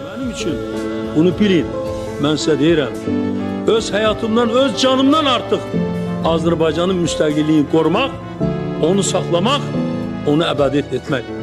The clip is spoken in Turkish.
Benim için bunu bilin. Ben size deyirəm. Öz hayatımdan, öz canımdan artık Azərbaycanın müstəqilliyini korumak, onu saklamak, onu əbədi etmək.